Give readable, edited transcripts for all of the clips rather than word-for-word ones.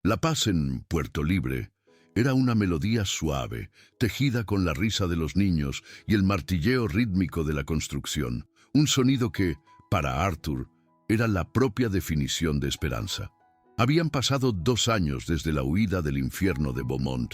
La paz en Puerto Libre era una melodía suave, tejida con la risa de los niños y el martilleo rítmico de la construcción, un sonido que, para Arthur, era la propia definición de esperanza. Habían pasado 2 años desde la huida del infierno de Beaumont,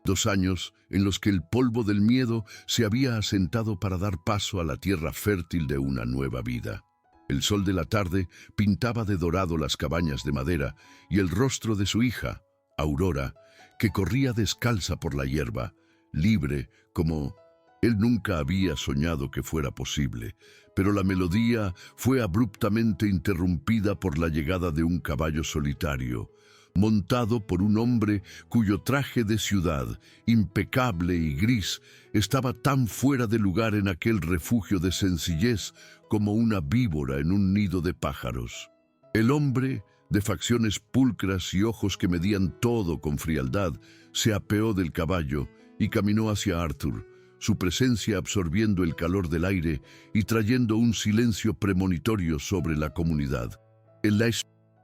2 años en los que el polvo del miedo se había asentado para dar paso a la tierra fértil de una nueva vida. El sol de la tarde pintaba de dorado las cabañas de madera y el rostro de su hija, Aurora, que corría descalza por la hierba, libre como él nunca había soñado que fuera posible, pero la melodía fue abruptamente interrumpida por la llegada de un caballo solitario, montado por un hombre cuyo traje de ciudad, impecable y gris, estaba tan fuera de lugar en aquel refugio de sencillez como una víbora en un nido de pájaros. El hombre, de facciones pulcras y ojos que medían todo con frialdad, se apeó del caballo y caminó hacia Arthur, su presencia absorbiendo el calor del aire y trayendo un silencio premonitorio sobre la comunidad. El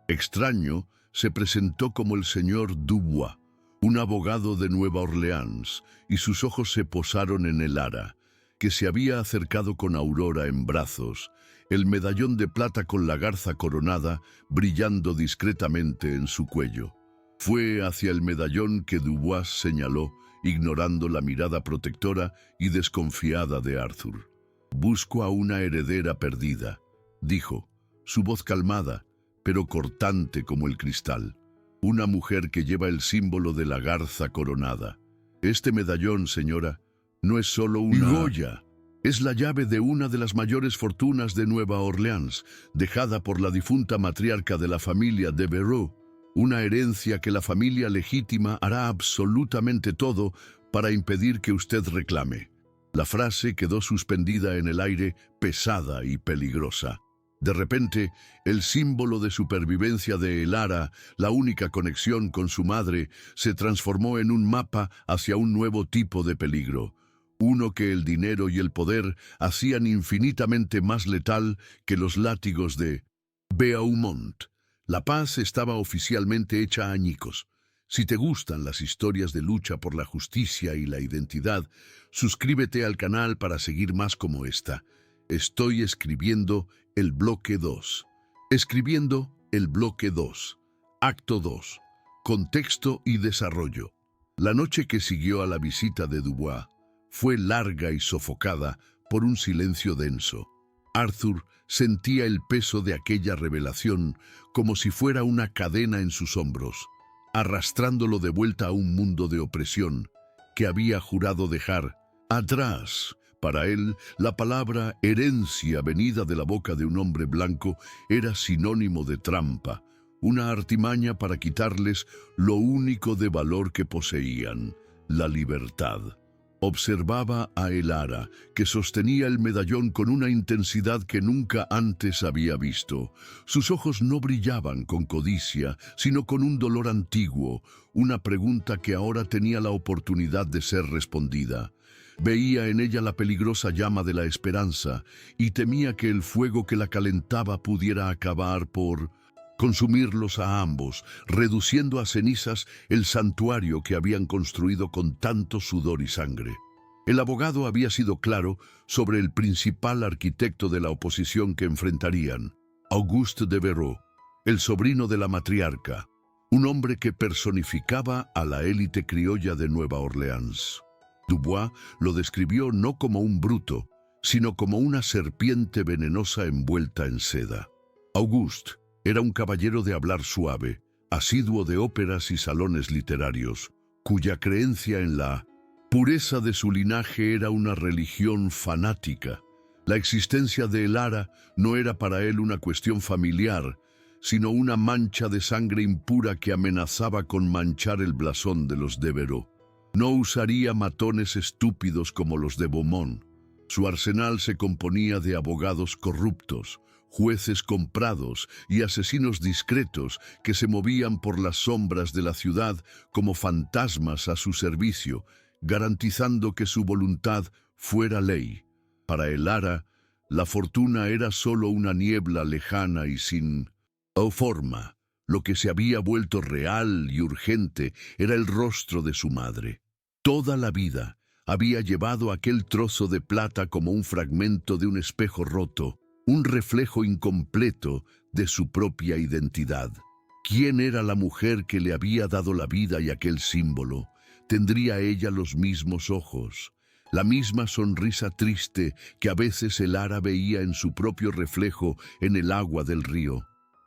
extraño se presentó como el señor Dubois, un abogado de Nueva Orleans, y sus ojos se posaron en Elara, que se había acercado con Aurora en brazos, el medallón de plata con la garza coronada brillando discretamente en su cuello. Fue hacia el medallón que Dubois señaló, ignorando la mirada protectora y desconfiada de Arthur. «Busco a una heredera perdida», dijo, su voz calmada, pero cortante como el cristal. «Una mujer que lleva el símbolo de la garza coronada. Este medallón, señora, no es solo una joya. Es la llave de una de las mayores fortunas de Nueva Orleans, dejada por la difunta matriarca de la familia de Devereux, una herencia que la familia legítima hará absolutamente todo para impedir que usted reclame». La frase quedó suspendida en el aire, pesada y peligrosa. De repente, el símbolo de supervivencia de Elara, la única conexión con su madre, se transformó en un mapa hacia un nuevo tipo de peligro, uno que el dinero y el poder hacían infinitamente más letal que los látigos de Beaumont. La paz estaba oficialmente hecha añicos. Si te gustan las historias de lucha por la justicia y la identidad, suscríbete al canal para seguir más como esta. Estoy escribiendo el bloque 2. Escribiendo el bloque 2. Acto 2. Contexto y desarrollo. La noche que siguió a la visita de Dubois fue larga y sofocada por un silencio denso. Arthur sentía el peso de aquella revelación como si fuera una cadena en sus hombros, arrastrándolo de vuelta a un mundo de opresión que había jurado dejar atrás. Para él, la palabra herencia venida de la boca de un hombre blanco era sinónimo de trampa, una artimaña para quitarles lo único de valor que poseían, la libertad. Observaba a Elara, que sostenía el medallón con una intensidad que nunca antes había visto. Sus ojos no brillaban con codicia, sino con un dolor antiguo, una pregunta que ahora tenía la oportunidad de ser respondida. Veía en ella la peligrosa llama de la esperanza y temía que el fuego que la calentaba pudiera acabar por consumirlos a ambos, reduciendo a cenizas el santuario que habían construido con tanto sudor y sangre. El abogado había sido claro sobre el principal arquitecto de la oposición que enfrentarían, Auguste Devereux, el sobrino de la matriarca, un hombre que personificaba a la élite criolla de Nueva Orleans. Dubois lo describió no como un bruto, sino como una serpiente venenosa envuelta en seda. Auguste era un caballero de hablar suave, asiduo de óperas y salones literarios, cuya creencia en la pureza de su linaje era una religión fanática. La existencia de Elara no era para él una cuestión familiar, sino una mancha de sangre impura que amenazaba con manchar el blasón de los Devereux. No usaría matones estúpidos como los de Beaumont. Su arsenal se componía de abogados corruptos, jueces comprados y asesinos discretos que se movían por las sombras de la ciudad como fantasmas a su servicio, garantizando que su voluntad fuera ley. Para Elara, la fortuna era solo una niebla lejana y sin forma. Lo que se había vuelto real y urgente era el rostro de su madre. Toda la vida había llevado aquel trozo de plata como un fragmento de un espejo roto, un reflejo incompleto de su propia identidad. ¿Quién era la mujer que le había dado la vida y aquel símbolo? ¿Tendría ella los mismos ojos, la misma sonrisa triste que a veces Elara veía en su propio reflejo en el agua del río?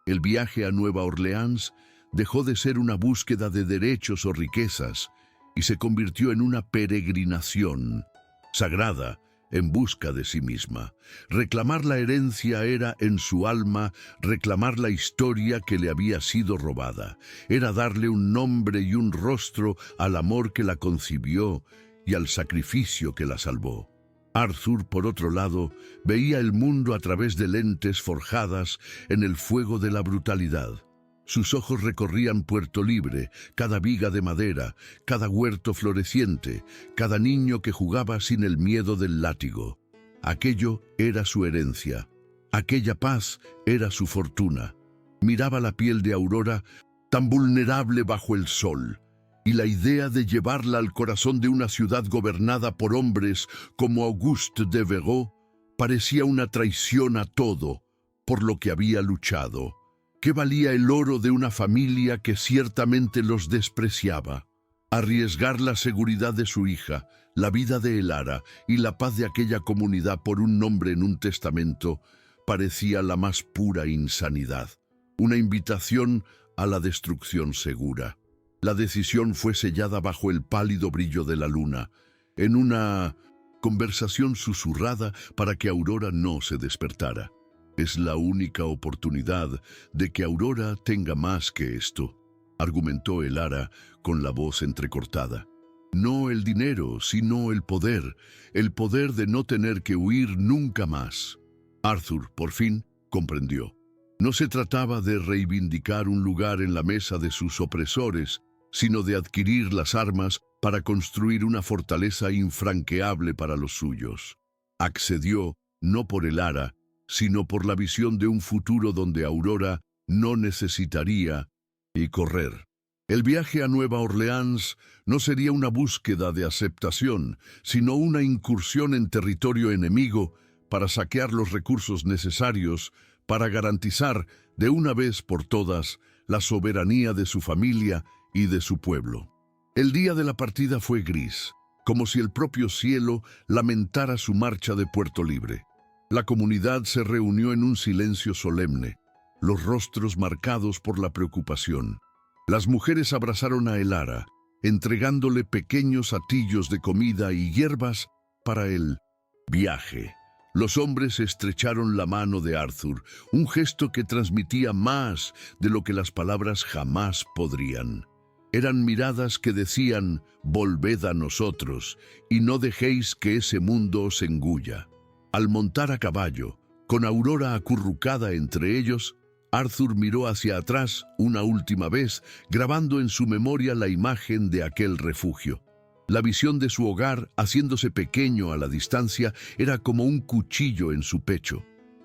El viaje a Nueva Orleans dejó de ser una búsqueda de derechos o riquezas y se convirtió en una peregrinación sagrada en busca de sí misma. Reclamar la herencia era, en su alma, reclamar la historia que le había sido robada. Era darle un nombre y un rostro al amor que la concibió y al sacrificio que la salvó. Arthur, por otro lado, veía el mundo a través de lentes forjadas en el fuego de la brutalidad. Sus ojos recorrían Puerto Libre, cada viga de madera, cada huerto floreciente, cada niño que jugaba sin el miedo del látigo. Aquello era su herencia. Aquella paz era su fortuna. Miraba la piel de Aurora tan vulnerable bajo el sol, y la idea de llevarla al corazón de una ciudad gobernada por hombres como Auguste de Verot parecía una traición a todo por lo que había luchado. ¿Qué valía el oro de una familia que ciertamente los despreciaba? Arriesgar la seguridad de su hija, la vida de Elara y la paz de aquella comunidad por un nombre en un testamento parecía la más pura insanidad, una invitación a la destrucción segura. La decisión fue sellada bajo el pálido brillo de la luna, en una conversación susurrada para que Aurora no se despertara. Es la única oportunidad de que Aurora tenga más que esto, argumentó Elara con la voz entrecortada. No el dinero, sino el poder de no tener que huir nunca más. Arthur, por fin, comprendió. No se trataba de reivindicar un lugar en la mesa de sus opresores, sino de adquirir las armas para construir una fortaleza infranqueable para los suyos. Accedió, no por Elara, sino por la visión de un futuro donde Aurora no necesitaría y correr. El viaje a Nueva Orleans no sería una búsqueda de aceptación, sino una incursión en territorio enemigo para saquear los recursos necesarios para garantizar de una vez por todas la soberanía de su familia y de su pueblo. El día de la partida fue gris, como si el propio cielo lamentara su marcha de Puerto Libre. La comunidad se reunió en un silencio solemne, los rostros marcados por la preocupación. Las mujeres abrazaron a Elara, entregándole pequeños atillos de comida y hierbas para el viaje. Los hombres estrecharon la mano de Arthur, un gesto que transmitía más de lo que las palabras jamás podrían. Eran miradas que decían, volved a nosotros, y no dejéis que ese mundo os engulla. Al montar a caballo, con Aurora acurrucada entre ellos, Arthur miró hacia atrás una última vez, grabando en su memoria la imagen de aquel refugio. La visión de su hogar, haciéndose pequeño a la distancia, era como un cuchillo en su pecho.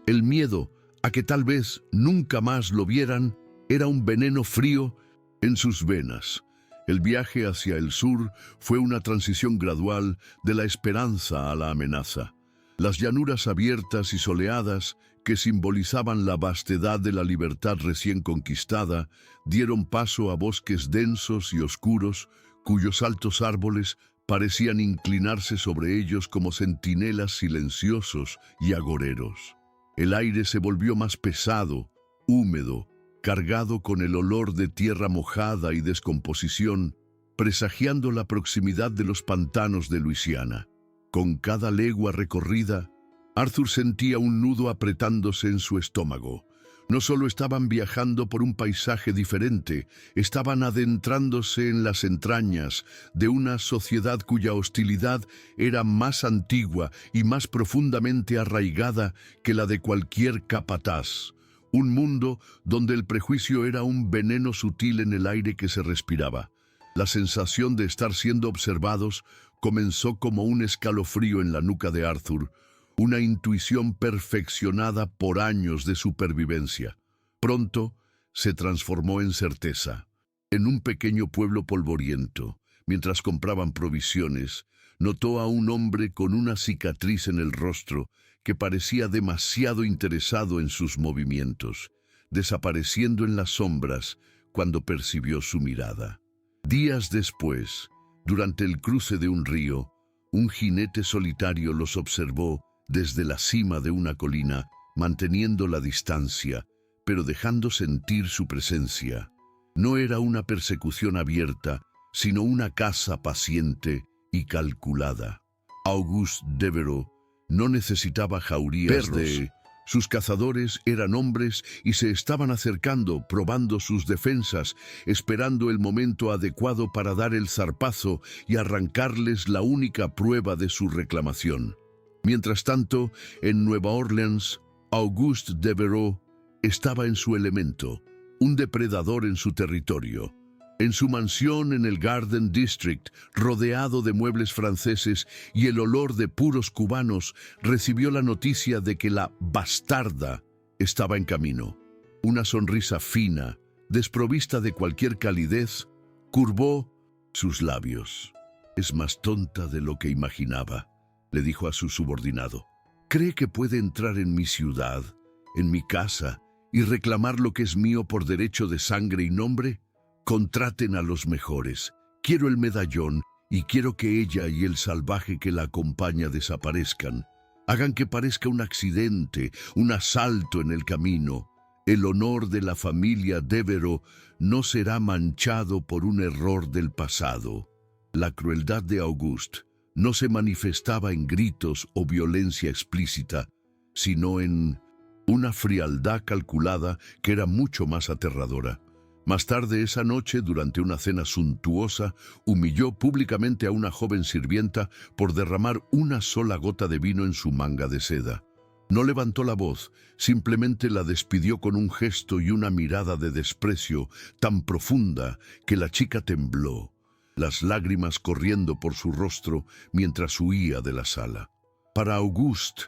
El miedo a que tal vez nunca más lo vieran era un veneno frío en sus venas. El viaje hacia el sur fue una transición gradual de la esperanza a la amenaza. Las llanuras abiertas y soleadas, que simbolizaban la vastedad de la libertad recién conquistada, dieron paso a bosques densos y oscuros, cuyos altos árboles parecían inclinarse sobre ellos como centinelas silenciosos y agoreros. El aire se volvió más pesado, húmedo, cargado con el olor de tierra mojada y descomposición, presagiando la proximidad de los pantanos de Luisiana. Con cada legua recorrida, Arthur sentía un nudo apretándose en su estómago. No solo estaban viajando por un paisaje diferente, estaban adentrándose en las entrañas de una sociedad cuya hostilidad era más antigua y más profundamente arraigada que la de cualquier capataz. Un mundo donde el prejuicio era un veneno sutil en el aire que se respiraba. La sensación de estar siendo observados comenzó como un escalofrío en la nuca de Arthur, una intuición perfeccionada por años de supervivencia. Pronto se transformó en certeza. En un pequeño pueblo polvoriento, mientras compraban provisiones, notó a un hombre con una cicatriz en el rostro que parecía demasiado interesado en sus movimientos, desapareciendo en las sombras cuando percibió su mirada. Días después, durante el cruce de un río, un jinete solitario los observó desde la cima de una colina, manteniendo la distancia, pero dejando sentir su presencia. No era una persecución abierta, sino una caza paciente y calculada. Auguste Devereux no necesitaba jaurías de... Sus cazadores eran hombres y se estaban acercando, probando sus defensas, esperando el momento adecuado para dar el zarpazo y arrancarles la única prueba de su reclamación. Mientras tanto, en Nueva Orleans, Auguste Devereux estaba en su elemento, un depredador en su territorio. En su mansión en el Garden District, rodeado de muebles franceses y el olor de puros cubanos, recibió la noticia de que la bastarda estaba en camino. Una sonrisa fina, desprovista de cualquier calidez, curvó sus labios. «Es más tonta de lo que imaginaba», le dijo a su subordinado. «¿Cree que puede entrar en mi ciudad, en mi casa, y reclamar lo que es mío por derecho de sangre y nombre? Contraten a los mejores. Quiero el medallón y quiero que ella y el salvaje que la acompaña desaparezcan. Hagan que parezca un accidente, un asalto en el camino. El honor de la familia Devereux no será manchado por un error del pasado». La crueldad de Auguste no se manifestaba en gritos o violencia explícita, sino en una frialdad calculada que era mucho más aterradora. Más tarde esa noche, durante una cena suntuosa, humilló públicamente a una joven sirvienta por derramar una sola gota de vino en su manga de seda. No levantó la voz, simplemente la despidió con un gesto y una mirada de desprecio tan profunda que la chica tembló, las lágrimas corriendo por su rostro mientras huía de la sala. Para Auguste,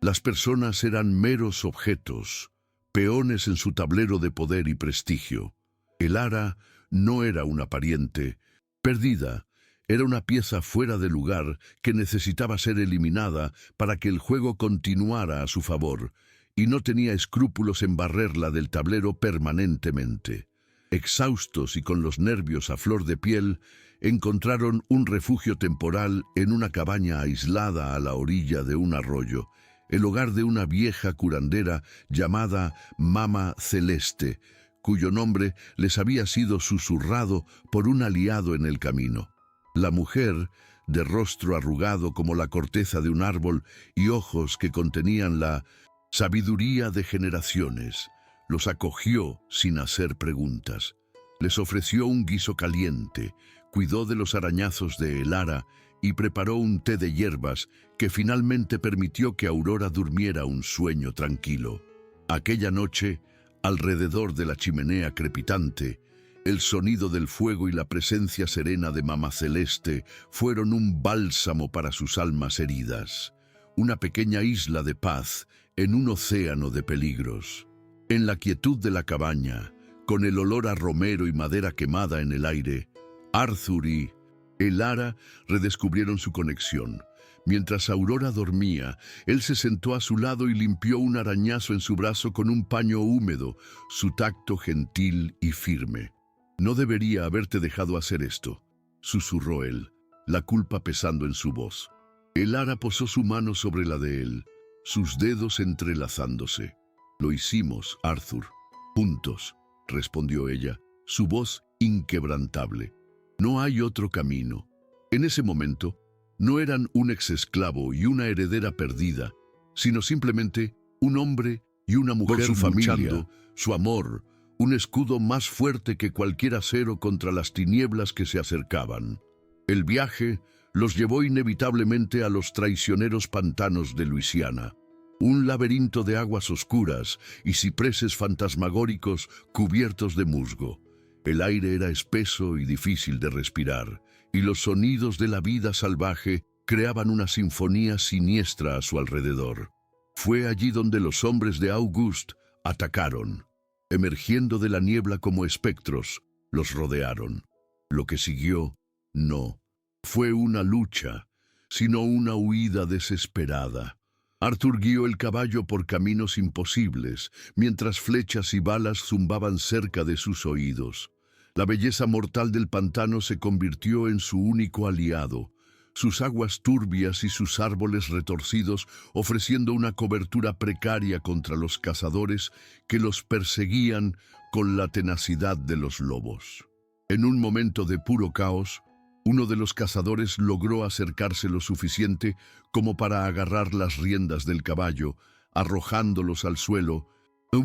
las personas eran meros objetos, peones en su tablero de poder y prestigio. Elara no era una pariente perdida, era una pieza fuera de lugar que necesitaba ser eliminada para que el juego continuara a su favor, y no tenía escrúpulos en barrerla del tablero permanentemente. Exhaustos y con los nervios a flor de piel, encontraron un refugio temporal en una cabaña aislada a la orilla de un arroyo, el hogar de una vieja curandera llamada Mama Celeste, cuyo nombre les había sido susurrado por un aliado en el camino. La mujer, de rostro arrugado como la corteza de un árbol y ojos que contenían la sabiduría de generaciones, los acogió sin hacer preguntas. Les ofreció un guiso caliente, cuidó de los arañazos de Elara y preparó un té de hierbas que finalmente permitió que Aurora durmiera un sueño tranquilo. Aquella noche, alrededor de la chimenea crepitante, el sonido del fuego y la presencia serena de Mamá Celeste fueron un bálsamo para sus almas heridas, una pequeña isla de paz en un océano de peligros. En la quietud de la cabaña, con el olor a romero y madera quemada en el aire, Arthur y Elara redescubrieron su conexión. Mientras Aurora dormía, él se sentó a su lado y limpió un arañazo en su brazo con un paño húmedo, su tacto gentil y firme. «No debería haberte dejado hacer esto», susurró él, la culpa pesando en su voz. Elara posó su mano sobre la de él, sus dedos entrelazándose. «Lo hicimos, Arthur. Juntos», respondió ella, su voz inquebrantable. «No hay otro camino». En ese momento, no eran un exesclavo y una heredera perdida, sino simplemente un hombre y una mujer su familia, luchando, su amor, un escudo más fuerte que cualquier acero contra las tinieblas que se acercaban. El viaje los llevó inevitablemente a los traicioneros pantanos de Luisiana, un laberinto de aguas oscuras y cipreses fantasmagóricos cubiertos de musgo. El aire era espeso y difícil de respirar, y los sonidos de la vida salvaje creaban una sinfonía siniestra a su alrededor. Fue allí donde los hombres de Auguste atacaron. Emergiendo de la niebla como espectros, los rodearon. Lo que siguió, no fue una lucha, sino una huida desesperada. Arthur guió el caballo por caminos imposibles, mientras flechas y balas zumbaban cerca de sus oídos. La belleza mortal del pantano se convirtió en su único aliado, sus aguas turbias y sus árboles retorcidos ofreciendo una cobertura precaria contra los cazadores que los perseguían con la tenacidad de los lobos. En un momento de puro caos, uno de los cazadores logró acercarse lo suficiente como para agarrar las riendas del caballo, arrojándolos al suelo,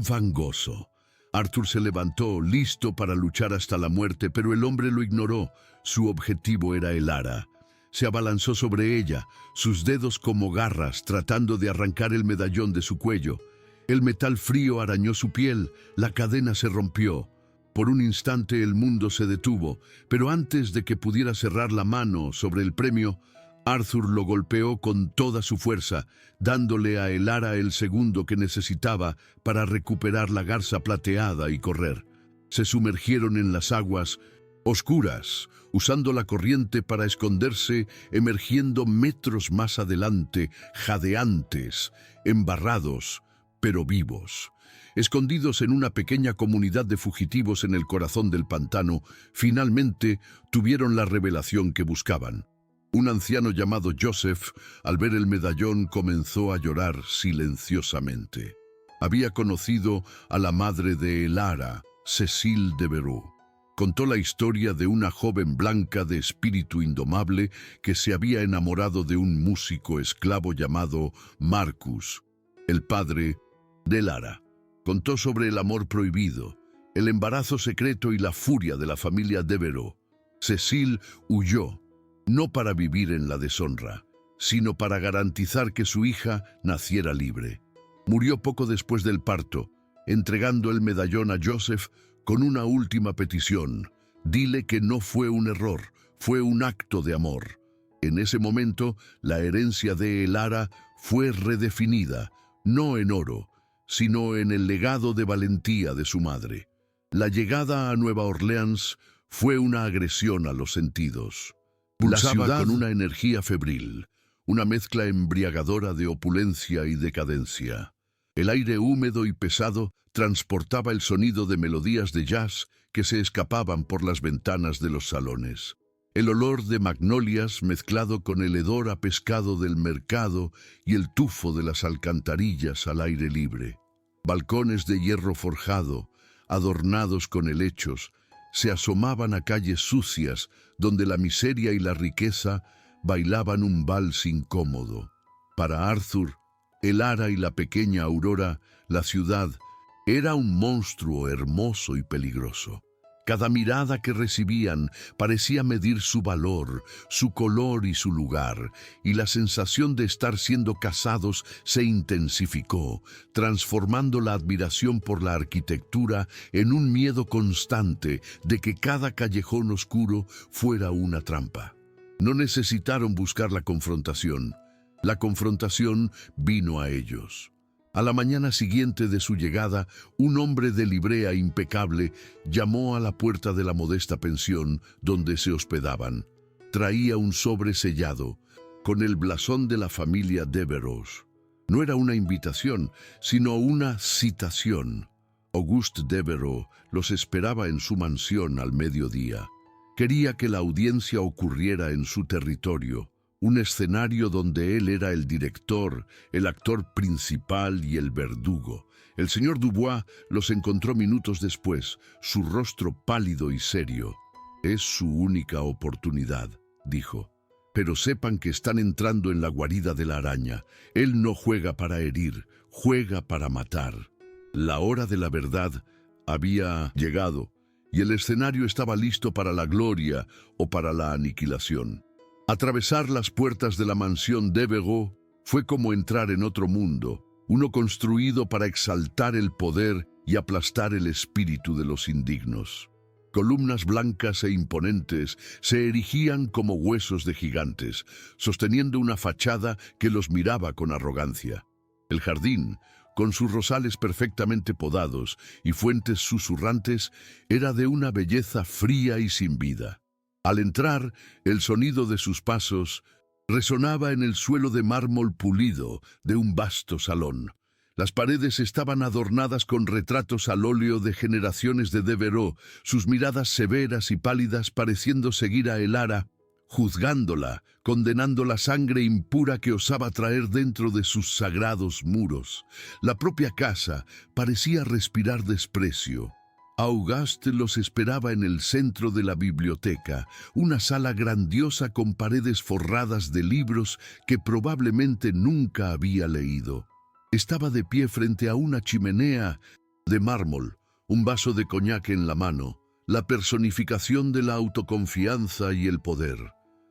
fangoso. Arthur se levantó, listo para luchar hasta la muerte, pero el hombre lo ignoró. Su objetivo era Elara. Se abalanzó sobre ella, sus dedos como garras, tratando de arrancar el medallón de su cuello. El metal frío arañó su piel, la cadena se rompió. Por un instante el mundo se detuvo, pero antes de que pudiera cerrar la mano sobre el premio, Arthur lo golpeó con toda su fuerza, dándole a Elara el segundo que necesitaba para recuperar la garza plateada y correr. Se sumergieron en las aguas oscuras, usando la corriente para esconderse, emergiendo metros más adelante, jadeantes, embarrados, pero vivos. Escondidos en una pequeña comunidad de fugitivos en el corazón del pantano, finalmente tuvieron la revelación que buscaban. Un anciano llamado Joseph, al ver el medallón, comenzó a llorar silenciosamente. Había conocido a la madre de Elara, Cécile de Verou. Contó la historia de una joven blanca de espíritu indomable que se había enamorado de un músico esclavo llamado Marcus, el padre de Elara. Contó sobre el amor prohibido, el embarazo secreto y la furia de la familia de Verou. Cécile huyó, no para vivir en la deshonra, sino para garantizar que su hija naciera libre. Murió poco después del parto, entregando el medallón a Joseph con una última petición: dile que no fue un error, fue un acto de amor. En ese momento, la herencia de Elara fue redefinida, no en oro, sino en el legado de valentía de su madre. La llegada a Nueva Orleans fue una agresión a los sentidos. Pulsaba con una energía febril, una mezcla embriagadora de opulencia y decadencia. El aire húmedo y pesado transportaba el sonido de melodías de jazz que se escapaban por las ventanas de los salones. El olor de magnolias mezclado con el hedor a pescado del mercado y el tufo de las alcantarillas al aire libre. Balcones de hierro forjado, adornados con helechos, se asomaban a calles sucias donde la miseria y la riqueza bailaban un vals incómodo. Para Arthur, Elara y la pequeña Aurora, la ciudad era un monstruo hermoso y peligroso. Cada mirada que recibían parecía medir su valor, su color y su lugar, y la sensación de estar siendo cazados se intensificó, transformando la admiración por la arquitectura en un miedo constante de que cada callejón oscuro fuera una trampa. No necesitaron buscar la confrontación vino a ellos. A la mañana siguiente de su llegada, un hombre de librea impecable llamó a la puerta de la modesta pensión donde se hospedaban. Traía un sobre sellado, con el blasón de la familia Devereux. No era una invitación, sino una citación. Auguste Devereux los esperaba en su mansión al mediodía. Quería que la audiencia ocurriera en su territorio, un escenario donde él era el director, el actor principal y el verdugo. El señor Dubois los encontró minutos después, su rostro pálido y serio. «Es su única oportunidad», dijo. «Pero sepan que están entrando en la guarida de la araña. Él no juega para herir, juega para matar». La hora de la verdad había llegado, y el escenario estaba listo para la gloria o para la aniquilación. Atravesar las puertas de la mansión Devereux fue como entrar en otro mundo, uno construido para exaltar el poder y aplastar el espíritu de los indignos. Columnas blancas e imponentes se erigían como huesos de gigantes, sosteniendo una fachada que los miraba con arrogancia. El jardín, con sus rosales perfectamente podados y fuentes susurrantes, era de una belleza fría y sin vida. Al entrar, el sonido de sus pasos resonaba en el suelo de mármol pulido de un vasto salón. Las paredes estaban adornadas con retratos al óleo de generaciones de Devereux, sus miradas severas y pálidas pareciendo seguir a Elara, juzgándola, condenando la sangre impura que osaba traer dentro de sus sagrados muros. La propia casa parecía respirar desprecio. Auguste los esperaba en el centro de la biblioteca, una sala grandiosa con paredes forradas de libros que probablemente nunca había leído. Estaba de pie frente a una chimenea de mármol, un vaso de coñac en la mano, la personificación de la autoconfianza y el poder.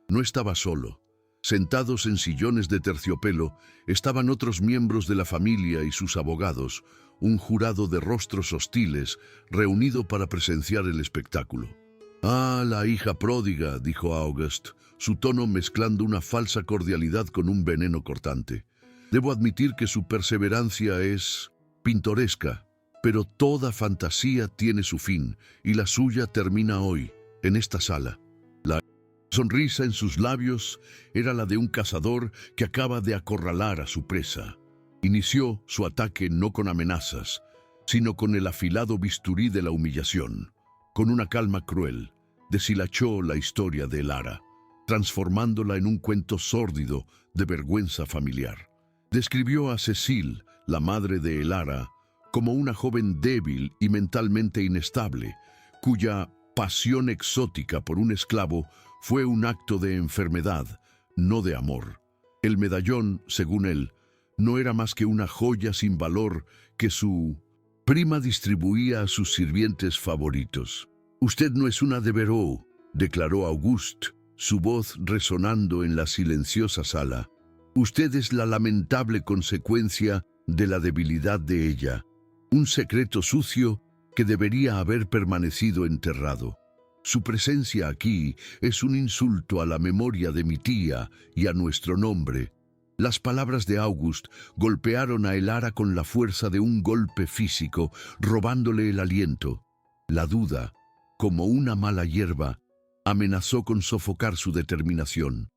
No estaba solo. Sentados en sillones de terciopelo estaban otros miembros de la familia y sus abogados, un jurado de rostros hostiles reunido para presenciar el espectáculo. «Ah, la hija pródiga», dijo Auguste, su tono mezclando una falsa cordialidad con un veneno cortante. «Debo admitir que su perseverancia es pintoresca, pero toda fantasía tiene su fin, y la suya termina hoy, en esta sala». La sonrisa en sus labios era la de un cazador que acaba de acorralar a su presa. Inició su ataque no con amenazas, sino con el afilado bisturí de la humillación. Con una calma cruel, deshilachó la historia de Elara, transformándola en un cuento sórdido de vergüenza familiar. Describió a Cécile, la madre de Elara, como una joven débil y mentalmente inestable, cuya pasión exótica por un esclavo fue un acto de enfermedad, no de amor. El medallón, según él, no era más que una joya sin valor que su prima distribuía a sus sirvientes favoritos. «Usted no es una Devereux», declaró Auguste, su voz resonando en la silenciosa sala. «Usted es la lamentable consecuencia de la debilidad de ella, un secreto sucio que debería haber permanecido enterrado. Su presencia aquí es un insulto a la memoria de mi tía y a nuestro nombre». Las palabras de Auguste golpearon a Elara con la fuerza de un golpe físico, robándole el aliento. La duda, como una mala hierba, amenazó con sofocar su determinación.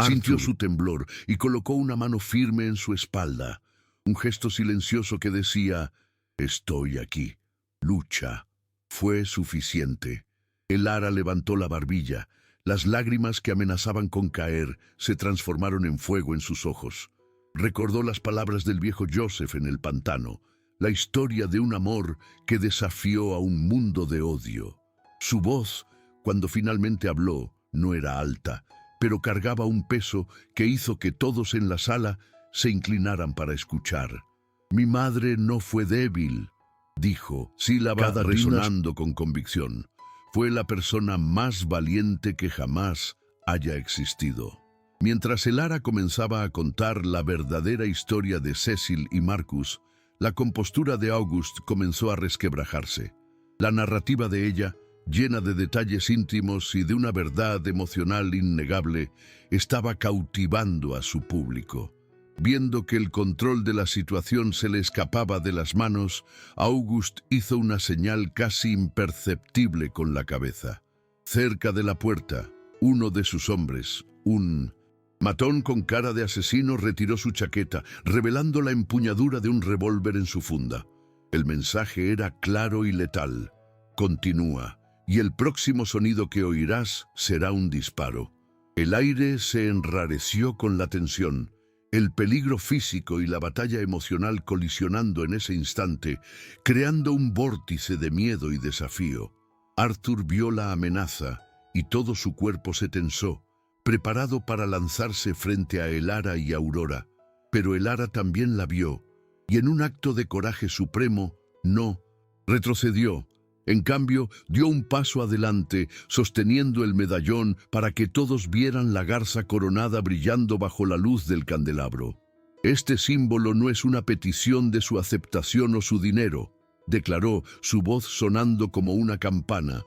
Sintió su temblor y colocó una mano firme en su espalda, un gesto silencioso que decía: «Estoy aquí, lucha». Fue suficiente. Elara levantó la barbilla. Las lágrimas que amenazaban con caer se transformaron en fuego en sus ojos. Recordó las palabras del viejo Joseph en el pantano, la historia de un amor que desafió a un mundo de odio. Su voz, cuando finalmente habló, no era alta, pero cargaba un peso que hizo que todos en la sala se inclinaran para escuchar. «Mi madre no fue débil», dijo, sílaba resonando con convicción. «Fue la persona más valiente que jamás haya existido». Mientras Elara comenzaba a contar la verdadera historia de Cécile y Marcus, la compostura de Auguste comenzó a resquebrajarse. La narrativa de ella, llena de detalles íntimos y de una verdad emocional innegable, estaba cautivando a su público. Viendo que el control de la situación se le escapaba de las manos, Auguste hizo una señal casi imperceptible con la cabeza. Cerca de la puerta, uno de sus hombres, un matón con cara de asesino, retiró su chaqueta, revelando la empuñadura de un revólver en su funda. El mensaje era claro y letal. «Continúa, y el próximo sonido que oirás será un disparo». El aire se enrareció con la tensión. El peligro físico y la batalla emocional colisionando en ese instante, creando un vórtice de miedo y desafío. Arthur vio la amenaza y todo su cuerpo se tensó, preparado para lanzarse frente a Elara y Aurora. Pero Elara también la vio, y en un acto de coraje supremo, no retrocedió. En cambio, dio un paso adelante, sosteniendo el medallón para que todos vieran la garza coronada brillando bajo la luz del candelabro. «Este símbolo no es una petición de su aceptación o su dinero», declaró, su voz sonando como una campana.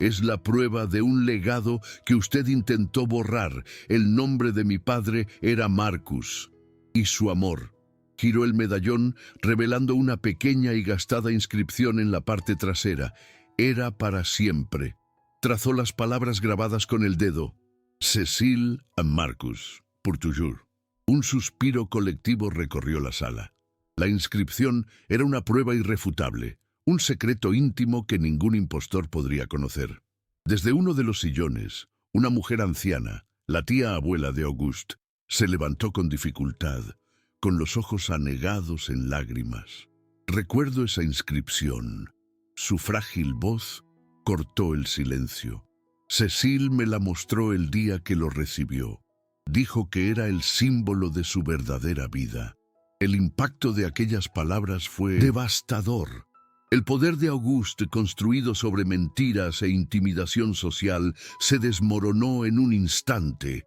«Es la prueba de un legado que usted intentó borrar. El nombre de mi padre era Marcus, y su amor. Giró el medallón, revelando una pequeña y gastada inscripción en la parte trasera. Era para siempre. Trazó las palabras grabadas con el dedo. Cécile a Marcus, pour toujours. Un suspiro colectivo recorrió la sala. La inscripción era una prueba irrefutable, un secreto íntimo que ningún impostor podría conocer. Desde uno de los sillones, una mujer anciana, la tía abuela de Auguste, se levantó con dificultad, con los ojos anegados en lágrimas. Recuerdo esa inscripción. Su frágil voz cortó el silencio. Cécile me la mostró el día que lo recibió. Dijo que era el símbolo de su verdadera vida. El impacto de aquellas palabras fue devastador. El poder de Auguste, construido sobre mentiras e intimidación social, se desmoronó en un instante.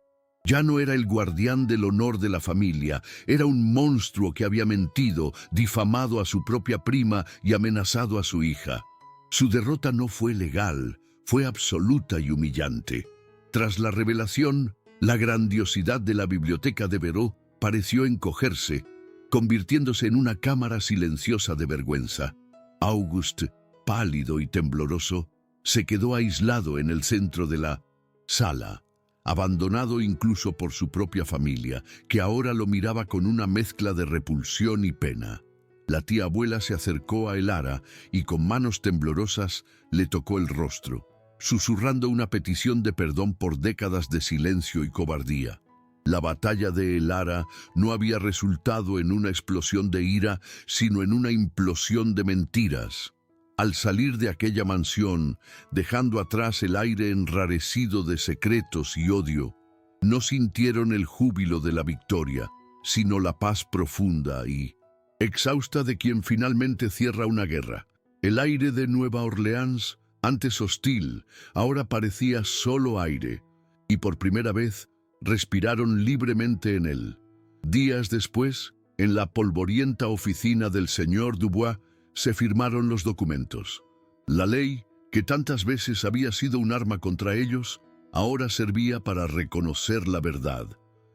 Ya no era el guardián del honor de la familia, era un monstruo que había mentido, difamado a su propia prima y amenazado a su hija. Su derrota no fue legal, fue absoluta y humillante. Tras la revelación, la grandiosidad de la biblioteca de Veró pareció encogerse, convirtiéndose en una cámara silenciosa de vergüenza. Auguste, pálido y tembloroso, se quedó aislado en el centro de la sala, abandonado incluso por su propia familia, que ahora lo miraba con una mezcla de repulsión y pena. La tía abuela se acercó a Elara y con manos temblorosas le tocó el rostro, susurrando una petición de perdón por décadas de silencio y cobardía. La batalla de Elara no había resultado en una explosión de ira, sino en una implosión de mentiras. Al salir de aquella mansión, dejando atrás el aire enrarecido de secretos y odio, no sintieron el júbilo de la victoria, sino la paz profunda y exhausta de quien finalmente cierra una guerra. El aire de Nueva Orleans, antes hostil, ahora parecía solo aire, y por primera vez respiraron libremente en él. Días después, en la polvorienta oficina del señor Dubois, se firmaron los documentos. La ley, que tantas veces había sido un arma contra ellos, ahora servía para reconocer la verdad.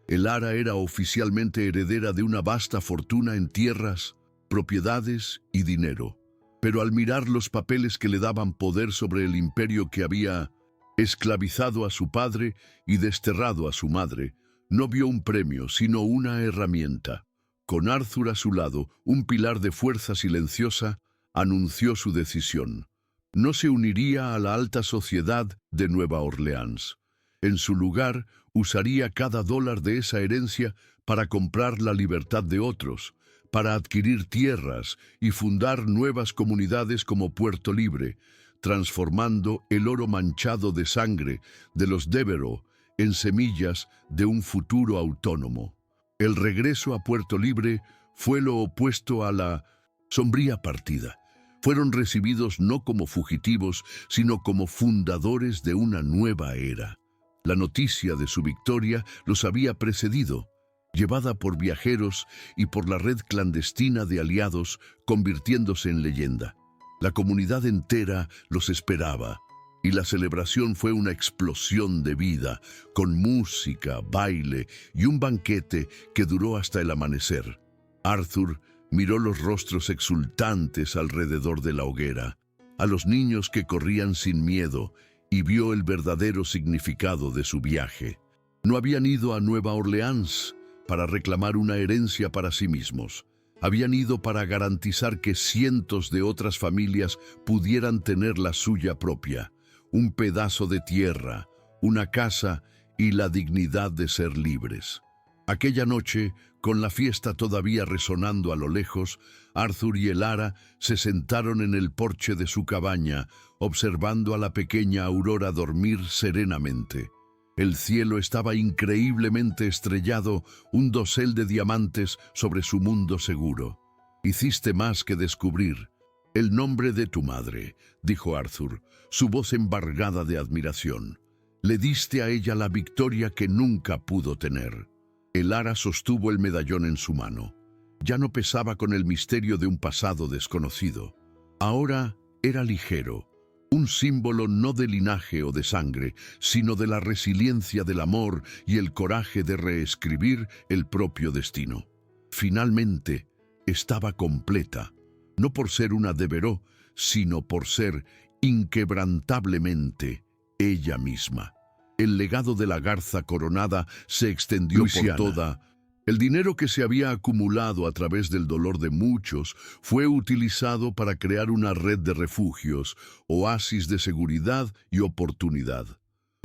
Elara era oficialmente heredera de una vasta fortuna en tierras, propiedades y dinero. Pero al mirar los papeles que le daban poder sobre el imperio que había esclavizado a su padre y desterrado a su madre, no vio un premio, sino una herramienta. Con Arthur a su lado, un pilar de fuerza silenciosa, anunció su decisión. No se uniría a la alta sociedad de Nueva Orleans. En su lugar, usaría cada dólar de esa herencia para comprar la libertad de otros, para adquirir tierras y fundar nuevas comunidades como Puerto Libre, transformando el oro manchado de sangre de los Devereux en semillas de un futuro autónomo. El regreso a Puerto Libre fue lo opuesto a la sombría partida. Fueron recibidos no como fugitivos, sino como fundadores de una nueva era. La noticia de su victoria los había precedido, llevada por viajeros y por la red clandestina de aliados, convirtiéndose en leyenda. La comunidad entera los esperaba, y la celebración fue una explosión de vida, con música, baile y un banquete que duró hasta el amanecer. Arthur miró los rostros exultantes alrededor de la hoguera, a los niños que corrían sin miedo, y vio el verdadero significado de su viaje. No habían ido a Nueva Orleans para reclamar una herencia para sí mismos. Habían ido para garantizar que cientos de otras familias pudieran tener la suya propia, un pedazo de tierra, una casa y la dignidad de ser libres. Aquella noche, con la fiesta todavía resonando a lo lejos, Arthur y Elara se sentaron en el porche de su cabaña, observando a la pequeña Aurora dormir serenamente. El cielo estaba increíblemente estrellado, un dosel de diamantes sobre su mundo seguro. «Hiciste más que descubrir el nombre de tu madre», dijo Arthur, su voz embargada de admiración. «Le diste a ella la victoria que nunca pudo tener». Elara sostuvo el medallón en su mano. Ya no pesaba con el misterio de un pasado desconocido. Ahora era ligero. Un símbolo no de linaje o de sangre, sino de la resiliencia del amor y el coraje de reescribir el propio destino. Finalmente, estaba completa, no por ser una Devereux, sino por ser inquebrantablemente ella misma. El legado de la garza coronada se extendió por toda. El dinero que se había acumulado a través del dolor de muchos fue utilizado para crear una red de refugios, oasis de seguridad y oportunidad.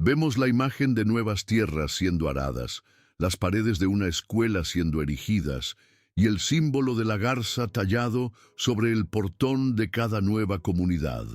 Vemos la imagen de nuevas tierras siendo aradas, las paredes de una escuela siendo erigidas y el símbolo de la garza tallado sobre el portón de cada nueva comunidad.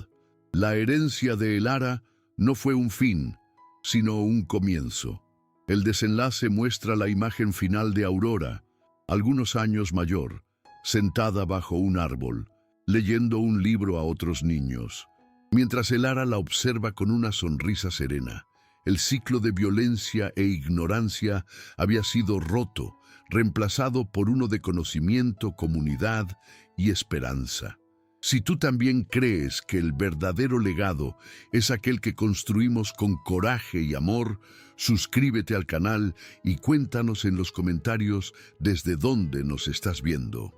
La herencia de El Ara no fue un fin, sino un comienzo. El desenlace muestra la imagen final de Aurora, algunos años mayor, sentada bajo un árbol, leyendo un libro a otros niños, mientras El Ara la observa con una sonrisa serena. El ciclo de violencia e ignorancia había sido roto, reemplazado por uno de conocimiento, comunidad y esperanza. Si tú también crees que el verdadero legado es aquel que construimos con coraje y amor, suscríbete al canal y cuéntanos en los comentarios desde dónde nos estás viendo.